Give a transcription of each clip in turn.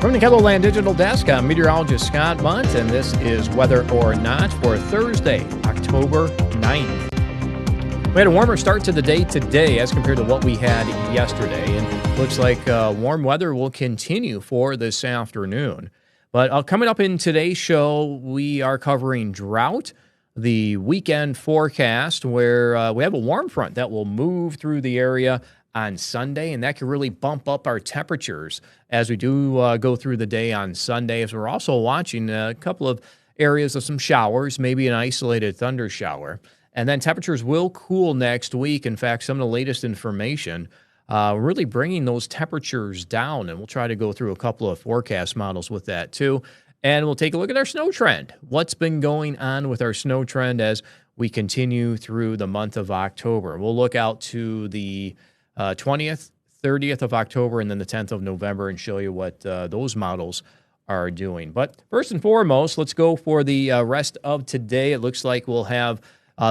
From the KELOLAND Digital Desk, I'm meteorologist Scott Mundt, and this is Weather or Not for Thursday, October 9th. We had a warmer start to the day today as compared to what we had yesterday, and looks like warm weather will continue for this afternoon. But coming up in today's show, we are covering drought, the weekend forecast, where we have a warm front that will move through the area on Sunday, and that could really bump up our temperatures as we do go through the day on Sunday, as we're also watching a couple of areas of some showers, maybe an isolated thunder shower. And then temperatures will cool next week. In fact, some of the latest information really bringing those temperatures down, and we'll try to go through a couple of forecast models with that too. And we'll take a look at our snow trend. What's been going on with our snow trend as we continue through the month of October? We'll look out to the 20th, 30th of October, and then the 10th of November and show you what those models are doing. But first and foremost, let's go for the rest of today. It looks like we'll have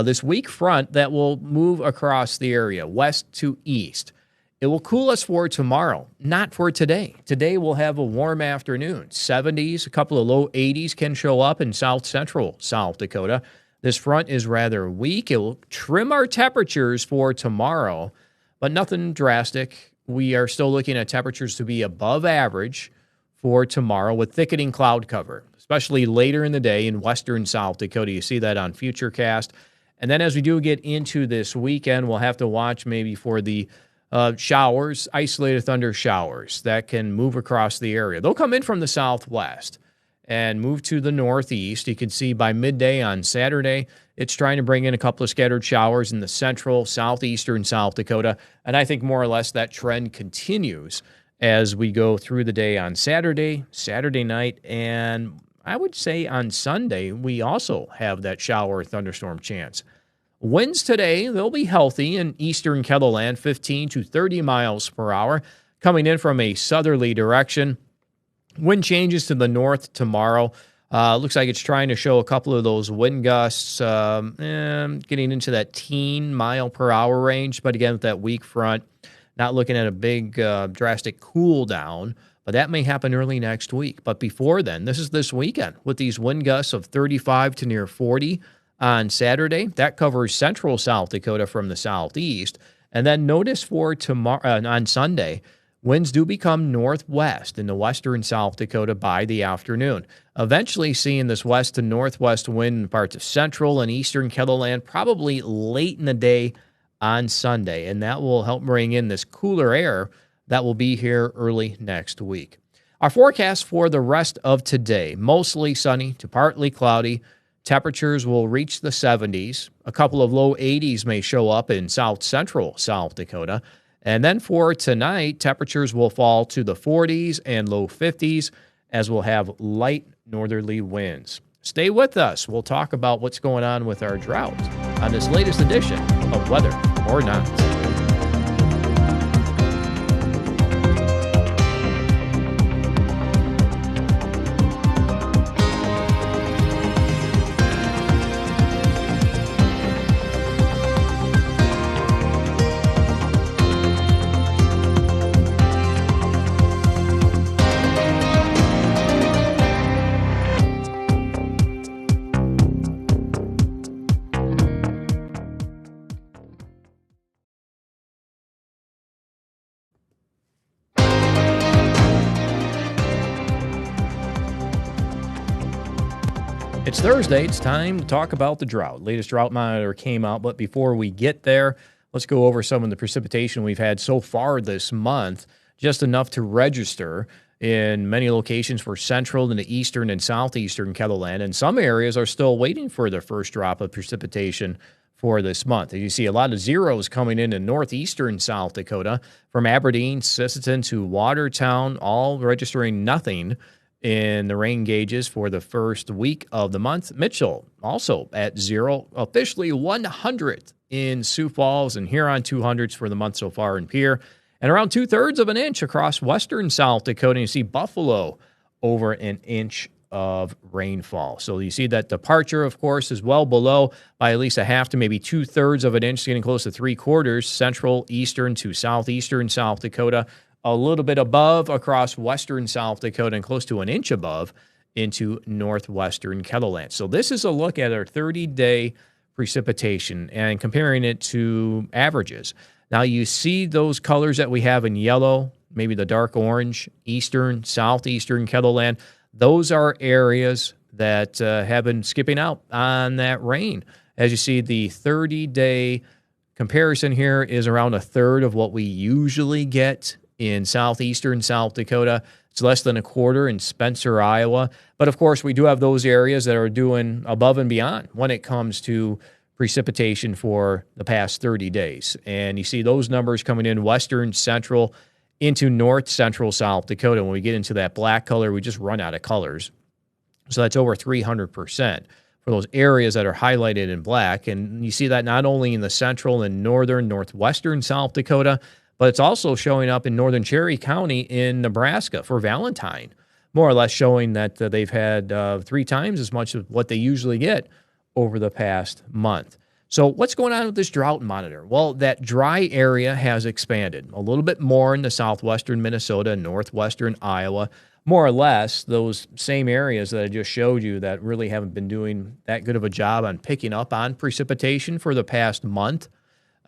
this weak front that will move across the area, west to east. It will cool us for tomorrow, not for today. Today we'll have a warm afternoon. 70s, a couple of low 80s can show up in south central South Dakota. This front is rather weak. It will trim our temperatures for tomorrow, but nothing drastic. We are still looking at temperatures to be above average for tomorrow with thickening cloud cover, especially later in the day in western South Dakota. You see that on Futurecast. And then as we do get into this weekend, we'll have to watch maybe for the showers, isolated thunder showers that can move across the area. They'll come in from the southwest and move to the northeast. You can see by midday on Saturday, it's trying to bring in a couple of scattered showers in the central, southeastern South Dakota. And I think more or less that trend continues as we go through the day on Saturday, Saturday night, and I would say on Sunday, we also have that shower or thunderstorm chance. Winds today, they'll be healthy in eastern KELOLAND, 15 to 30 miles per hour, coming in from a southerly direction. Wind changes to the north tomorrow. Looks like it's trying to show a couple of those wind gusts getting into that teen mile per hour range. But again, with that weak front, not looking at a big drastic cool down. But that may happen early next week. But before then, this is this weekend with these wind gusts of 35 to near 40 on Saturday. That covers central South Dakota from the southeast. And then notice for tomorrow on Sunday, winds do become northwest in the western South Dakota by the afternoon. Eventually seeing this west to northwest wind in parts of central and eastern KELOLAND probably late in the day on Sunday. And that will help bring in this cooler air that will be here early next week. Our forecast for the rest of today, mostly sunny to partly cloudy. Temperatures will reach the 70s. A couple of low 80s may show up in south central South Dakota. And then for tonight, temperatures will fall to the 40s and low 50s as we'll have light northerly winds. Stay with us. We'll talk about what's going on with our drought on this latest edition of Weather or Not. It's Thursday. It's time to talk about the drought. Latest drought monitor came out, but before we get there, let's go over some of the precipitation we've had so far this month, just enough to register in many locations for central and the eastern and southeastern KELOLAND, and some areas are still waiting for the first drop of precipitation for this month. And you see a lot of zeros coming in northeastern South Dakota, from Aberdeen, Sisseton to Watertown, all registering nothing in the rain gauges for the first week of the month. Mitchell also at 0, officially 100 in Sioux Falls, and Huron 200s for the month so far in Pierre, and around 2/3 of an inch across western South Dakota. And you see Buffalo over an inch of rainfall. So you see that departure, of course, is well below by at least a half to maybe 2/3 of an inch, getting close to 3/4, central, eastern to southeastern South Dakota. a little bit above across western South Dakota and close to an inch above into northwestern KELOLAND. So this is a look at our 30-day precipitation and comparing it to averages. Now you see those colors that we have in yellow, maybe the dark orange, eastern, southeastern KELOLAND. Those are areas that have been skipping out on that rain. As you see, the 30-day comparison here is around a third of what we usually get in southeastern South Dakota. It's less than a quarter in Spencer, Iowa. But of course, we do have those areas that are doing above and beyond when it comes to precipitation for the past 30 days. And you see those numbers coming in western, central, into north central South Dakota. When we get into that black color, we just run out of colors. So that's over 300% for those areas that are highlighted in black. And you see that not only in the central and northern, northwestern South Dakota, but it's also showing up in northern Cherry County in Nebraska for Valentine, more or less showing that they've had 3 times as much of what they usually get over the past month. So what's going on with this drought monitor? Well, that dry area has expanded a little bit more in the southwestern Minnesota, northwestern Iowa, more or less those same areas that I just showed you that really haven't been doing that good of a job on picking up on precipitation for the past month.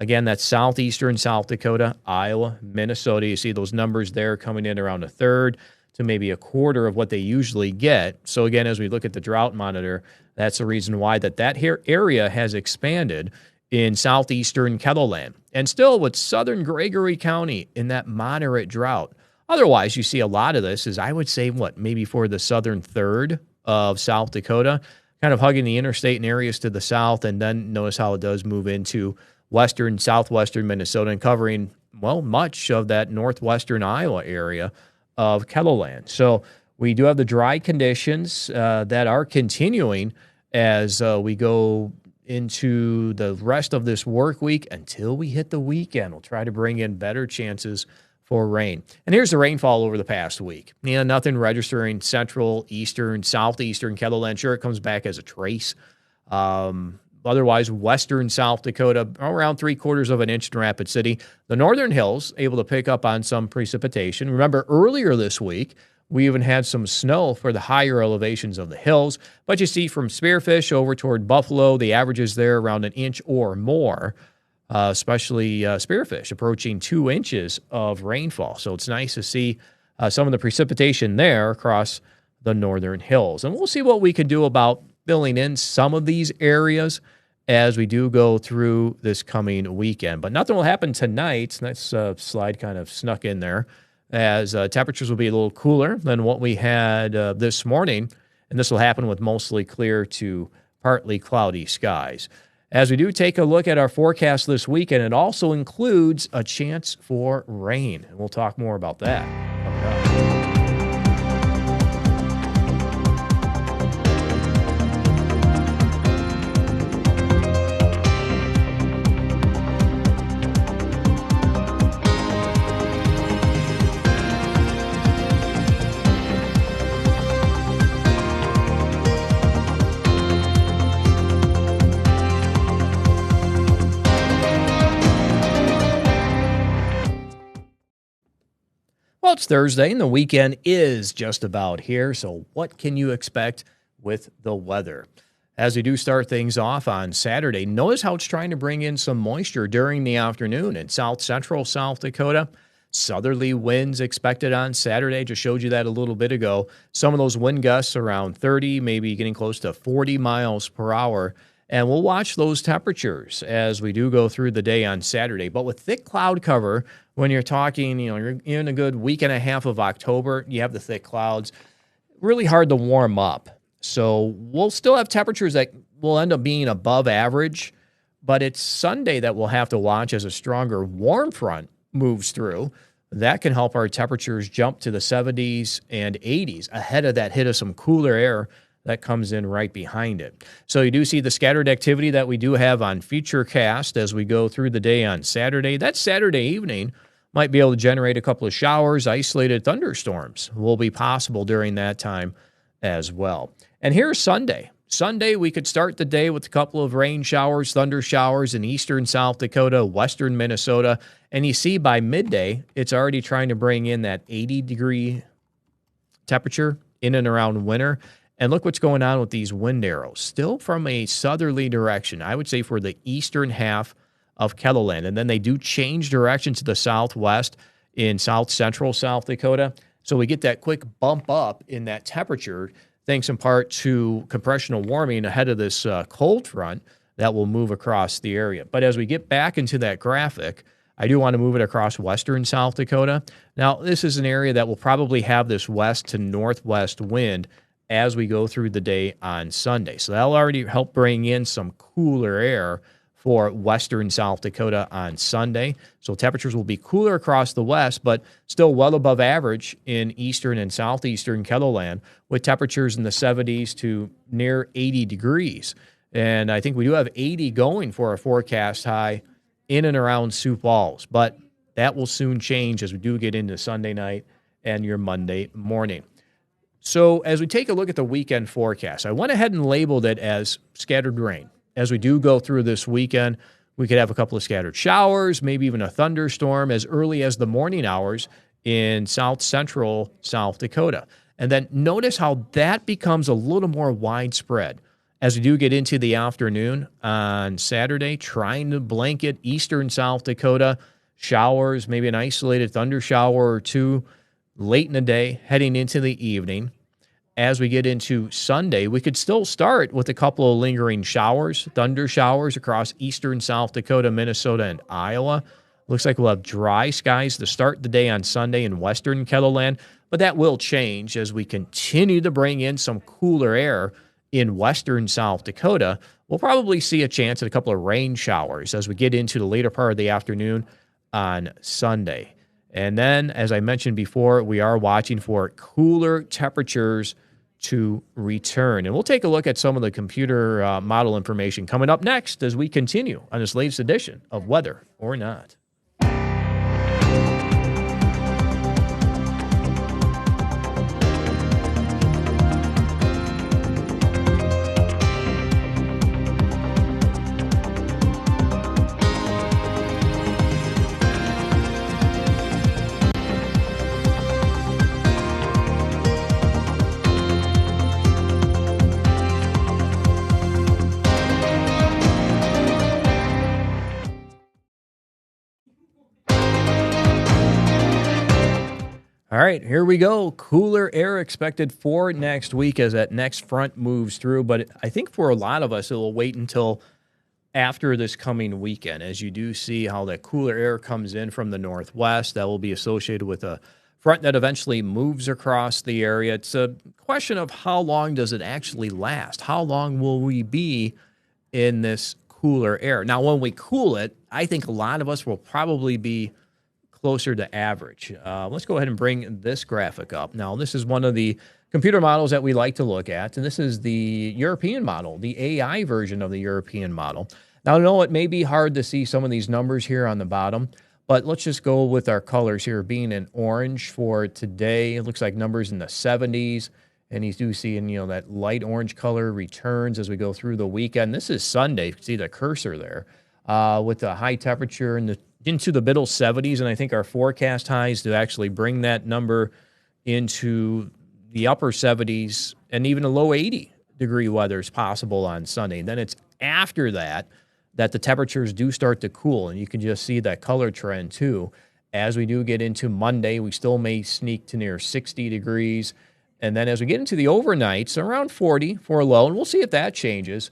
Again, that's southeastern South Dakota, Iowa, Minnesota. You see those numbers there coming in around a third to maybe a quarter of what they usually get. So again, as we look at the drought monitor, that's the reason why that area has expanded in southeastern KELOLAND. And still with southern Gregory County in that moderate drought. Otherwise, you see a lot of this is, I would say, maybe for the southern third of South Dakota, kind of hugging the interstate and areas to the south, and then notice how it does move into western, southwestern Minnesota and covering, much of that northwestern Iowa area of KELOLAND. So we do have the dry conditions that are continuing as we go into the rest of this work week until we hit the weekend. We'll try to bring in better chances for rain. And here's the rainfall over the past week. Nothing registering central, eastern, southeastern KELOLAND. Sure, it comes back as a trace. Otherwise, western South Dakota, around 3/4 of an inch in Rapid City. The northern hills able to pick up on some precipitation. Remember, earlier this week, we even had some snow for the higher elevations of the hills. But you see from Spearfish over toward Buffalo, the averages there around an inch or more, especially Spearfish approaching 2 inches of rainfall. So it's nice to see some of the precipitation there across the northern hills. And we'll see what we can do about filling in some of these areas as we do go through this coming weekend. But nothing will happen tonight. That slide kind of snuck in there, as temperatures will be a little cooler than what we had this morning. And this will happen with mostly clear to partly cloudy skies. As we do take a look at our forecast this weekend, it also includes a chance for rain. And we'll talk more about that coming up. Well, it's Thursday, and the weekend is just about here, so what can you expect with the weather? As we do start things off on Saturday, notice how it's trying to bring in some moisture during the afternoon in south central South Dakota. Southerly winds expected on Saturday. Just showed you that a little bit ago. Some of those wind gusts around 30, maybe getting close to 40 miles per hour. And we'll watch those temperatures as we do go through the day on Saturday. But with thick cloud cover, when you're talking, you're in a good week and a half of October, you have the thick clouds, really hard to warm up. So we'll still have temperatures that will end up being above average, but it's Sunday that we'll have to watch as a stronger warm front moves through. That can help our temperatures jump to the 70s and 80s ahead of that hit of some cooler air that comes in right behind it. So you do see the scattered activity that we do have on Futurecast as we go through the day on Saturday. That Saturday evening might be able to generate a couple of showers. Isolated thunderstorms will be possible during that time as well. And here's Sunday. Sunday, we could start the day with a couple of rain showers, thunder showers in eastern South Dakota, western Minnesota. And you see by midday, it's already trying to bring in that 80-degree temperature in and around winter. And look what's going on with these wind arrows. Still from a southerly direction, I would say for the eastern half of KELOLAND. And then they do change direction to the southwest in south central South Dakota. So we get that quick bump up in that temperature, thanks in part to compressional warming ahead of this cold front that will move across the area. But as we get back into that graphic, I do want to move it across western South Dakota. Now, this is an area that will probably have this west to northwest wind as we go through the day on Sunday. So that'll already help bring in some cooler air for western South Dakota on Sunday. So temperatures will be cooler across the west, but still well above average in eastern and southeastern KELOLAND, with temperatures in the 70s to near 80 degrees. And I think we do have 80 going for a forecast high in and around Sioux Falls, but that will soon change as we do get into Sunday night and your Monday morning. So as we take a look at the weekend forecast, I went ahead and labeled it as scattered rain. As we do go through this weekend, we could have a couple of scattered showers, maybe even a thunderstorm as early as the morning hours in south central South Dakota. And then notice how that becomes a little more widespread as we do get into the afternoon on Saturday, trying to blanket eastern South Dakota. Showers, maybe an isolated thunder shower or two late in the day, heading into the evening. As we get into Sunday, we could still start with a couple of lingering showers, thunder showers across eastern South Dakota, Minnesota, and Iowa. Looks like we'll have dry skies to start the day on Sunday in western KELOLAND, but that will change as we continue to bring in some cooler air in western South Dakota. We'll probably see a chance at a couple of rain showers as we get into the later part of the afternoon on Sunday. And then, as I mentioned before, we are watching for cooler temperatures to return. And we'll take a look at some of the computer model information coming up next as we continue on this latest edition of Weather or Not. All right, here we go. Cooler air expected for next week as that next front moves through. But I think for a lot of us, it will wait until after this coming weekend, as you do see how that cooler air comes in from the northwest. That will be associated with a front that eventually moves across the area. It's a question of how long does it actually last? How long will we be in this cooler air? Now, when we cool it, I think a lot of us will probably be closer to average. Let's go ahead and bring this graphic up. Now, this is one of the computer models that we like to look at, and this is the European model, the AI version of the European model. Now, I know it may be hard to see some of these numbers here on the bottom, but let's just go with our colors here being in orange for today. It looks like numbers in the 70s, and you do see that light orange color returns as we go through the weekend. This is Sunday. You can see the cursor there with the high temperature into the middle 70s, and I think our forecast highs to actually bring that number into the upper 70s and even a low 80-degree weather is possible on Sunday. And then it's after that the temperatures do start to cool, and you can just see that color trend too. As we do get into Monday, we still may sneak to near 60 degrees, and then as we get into the overnights, around 40 for a low, and we'll see if that changes.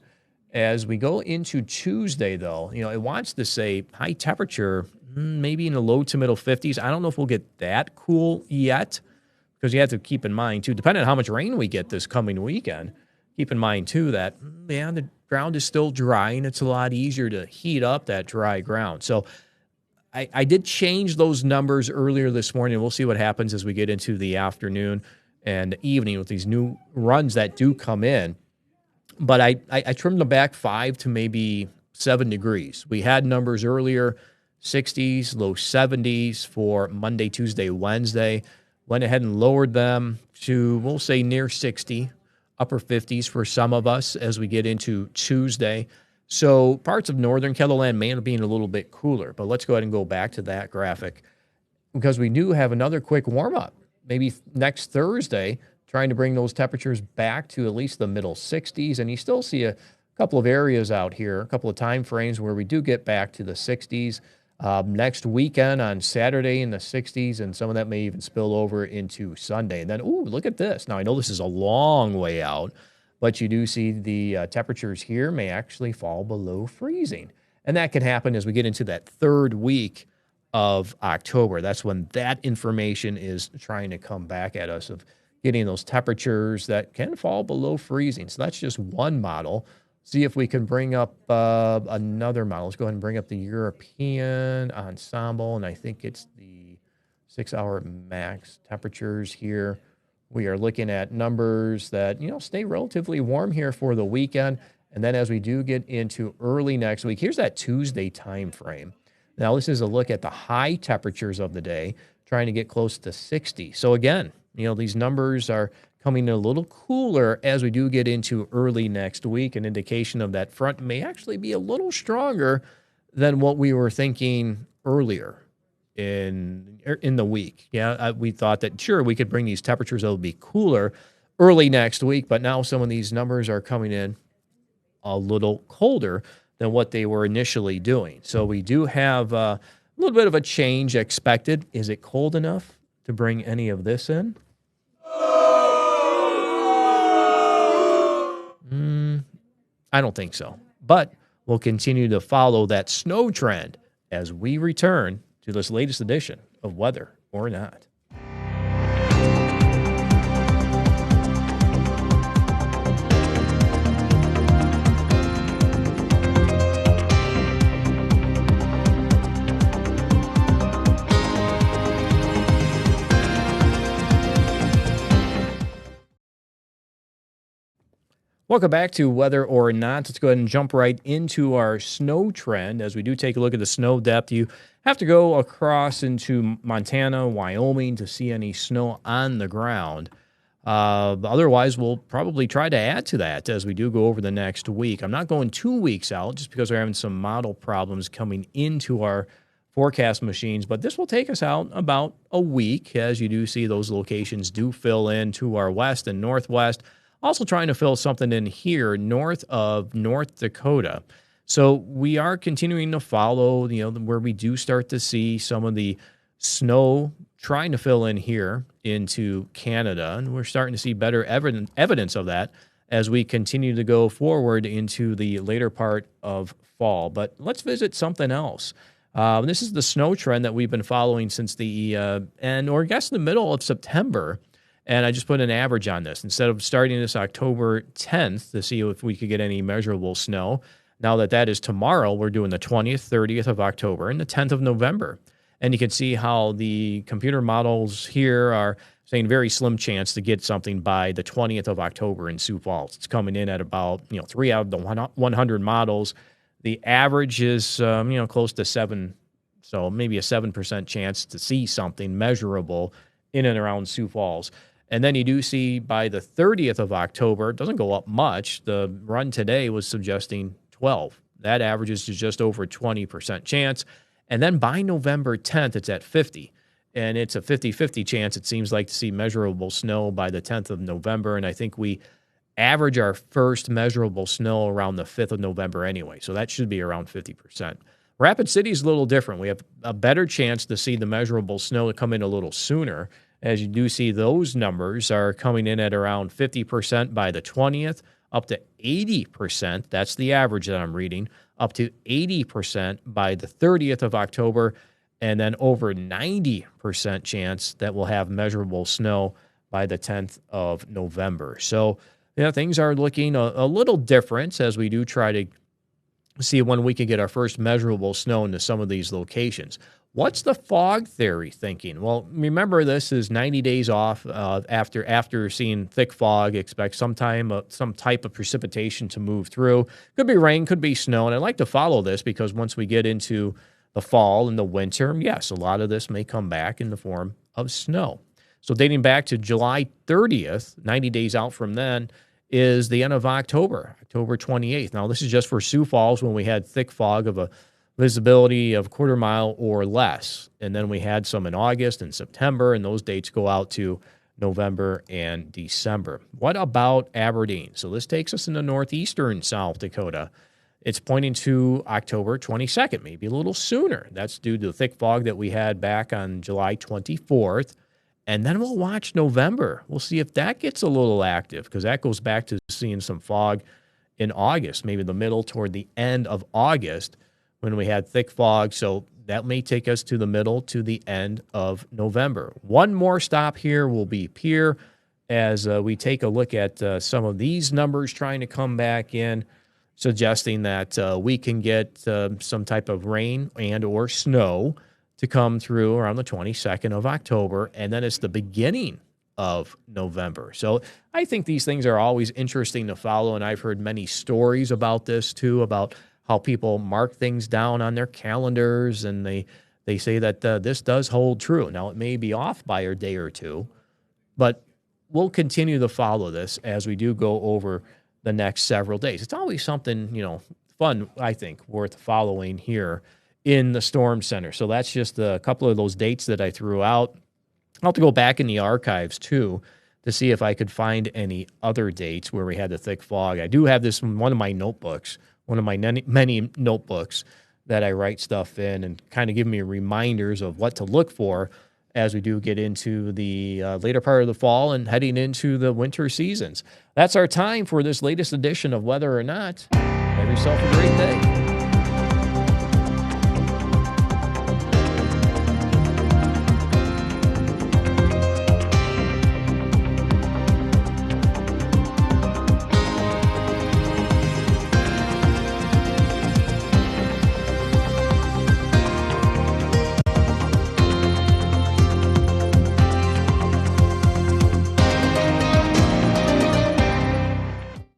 As we go into Tuesday, though, it wants to say high temperature, maybe in the low to middle 50s. I don't know if we'll get that cool yet, because you have to keep in mind, too, depending on how much rain we get this coming weekend, keep in mind, too, that, the ground is still dry, and it's a lot easier to heat up that dry ground. So I did change those numbers earlier this morning. We'll see what happens as we get into the afternoon and evening with these new runs that do come in. But I trimmed them back 5 to maybe 7 degrees. We had numbers earlier, 60s, low 70s for Monday, Tuesday, Wednesday. Went ahead and lowered them to, we'll say, near 60 upper 50s for some of us as we get into Tuesday. So parts of northern KELOLAND may end up being a little bit cooler, but let's go ahead and go back to that graphic because we do have another quick warm-up, maybe next Thursday, trying to bring those temperatures back to at least the middle 60s, and you still see a couple of areas out here, a couple of time frames where we do get back to the 60s. Next weekend on Saturday in the 60s, and some of that may even spill over into Sunday. And then, ooh, look at this. Now, I know this is a long way out, but you do see the temperatures here may actually fall below freezing. And that can happen as we get into that third week of October. That's when that information is trying to come back at us of getting those temperatures that can fall below freezing. So that's just one model. See if we can bring up another model. Let's go ahead and bring up the European ensemble, and I think it's the 6-hour max temperatures here. We are looking at numbers that, stay relatively warm here for the weekend. And then as we do get into early next week, here's that Tuesday time frame. Now, this is a look at the high temperatures of the day, trying to get close to 60. So again, these numbers are coming a little cooler as we do get into early next week. An indication of that front may actually be a little stronger than what we were thinking earlier in the week. Yeah, we thought that, sure, we could bring these temperatures that will be cooler early next week, but now some of these numbers are coming in a little colder than what they were initially doing. So we do have a little bit of a change expected. Is it cold enough to bring any of this in? I don't think so. But we'll continue to follow that snow trend as we return to this latest edition of Weather or Not. Welcome back to Weather or Not. Let's go ahead and jump right into our snow trend. As we do take a look at the snow depth, you have to go across into Montana, Wyoming to see any snow on the ground. Otherwise, we'll probably try to add to that as we do go over the next week. I'm not going 2 weeks out just because we're having some model problems coming into our forecast machines, but this will take us out about a week as you do see those locations do fill in to our west and northwest. Also trying to fill something in here north of North Dakota. So we are continuing to follow, where we do start to see some of the snow trying to fill in here into Canada. And we're starting to see better evidence of that as we continue to go forward into the later part of fall. But let's visit something else. This is the snow trend that we've been following since the middle of September. And I just put an average on this. Instead of starting this October 10th to see if we could get any measurable snow, now that is tomorrow, we're doing the 20th, 30th of October, and the 10th of November. And you can see how the computer models here are saying very slim chance to get something by the 20th of October in Sioux Falls. It's coming in at about 3 out of the 100 models. The average is close to 7, so maybe a 7% chance to see something measurable in and around Sioux Falls. And then you do see by the 30th of October, it doesn't go up much. The run today was suggesting 12. That averages to just over 20% chance. And then by November 10th, it's at 50. And it's a 50-50 chance, it seems like, to see measurable snow by the 10th of November. And I think we average our first measurable snow around the 5th of November anyway. So that should be around 50%. Rapid City is a little different. We have a better chance to see the measurable snow come in a little sooner. As you do see, those numbers are coming in at around 50% by the 20th, up to 80%. That's the average that I'm reading, up to 80% by the 30th of October, and then over 90% chance that we'll have measurable snow by the 10th of November. So, things are looking a little different as we do try to see when we can get our first measurable snow into some of these locations. What's the fog theory thinking? Well, remember, this is 90 days off after seeing thick fog. Expect some type of precipitation to move through. Could be rain, could be snow. And I like to follow this because once we get into the fall and the winter, yes, a lot of this may come back in the form of snow. So dating back to July 30th, 90 days out from then, is the end of October, October 28th. Now, this is just for Sioux Falls when we had thick fog of a visibility of quarter mile or less. And then we had some in August and September, and those dates go out to November and December. What about Aberdeen? So this takes us into northeastern South Dakota. It's pointing to October 22nd, maybe a little sooner. That's due to the thick fog that we had back on July 24th. And then we'll watch November. We'll see if that gets a little active, because that goes back to seeing some fog in August, maybe the middle toward the end of August when we had thick fog. So that may take us to the middle to the end of November. One more stop here will be Pierre as we take a look at some of these numbers trying to come back in, suggesting that we can get some type of rain and or snow to come through around the 22nd of October, and then it's the beginning of November. So I think these things are always interesting to follow, and I've heard many stories about this too, about how people mark things down on their calendars, and they say that this does hold true. Now, it may be off by a day or two, but we'll continue to follow this as we do go over the next several days. It's always something, fun, I think, worth following here in the Storm Center. So that's just a couple of those dates that I threw out. I'll have to go back in the archives, too, to see if I could find any other dates where we had the thick fog. I do have this in one of my notebooks, one of my many notebooks that I write stuff in and kind of give me reminders of what to look for as we do get into the later part of the fall and heading into the winter seasons. That's our time for this latest edition of Whether or Not. Have yourself a great day.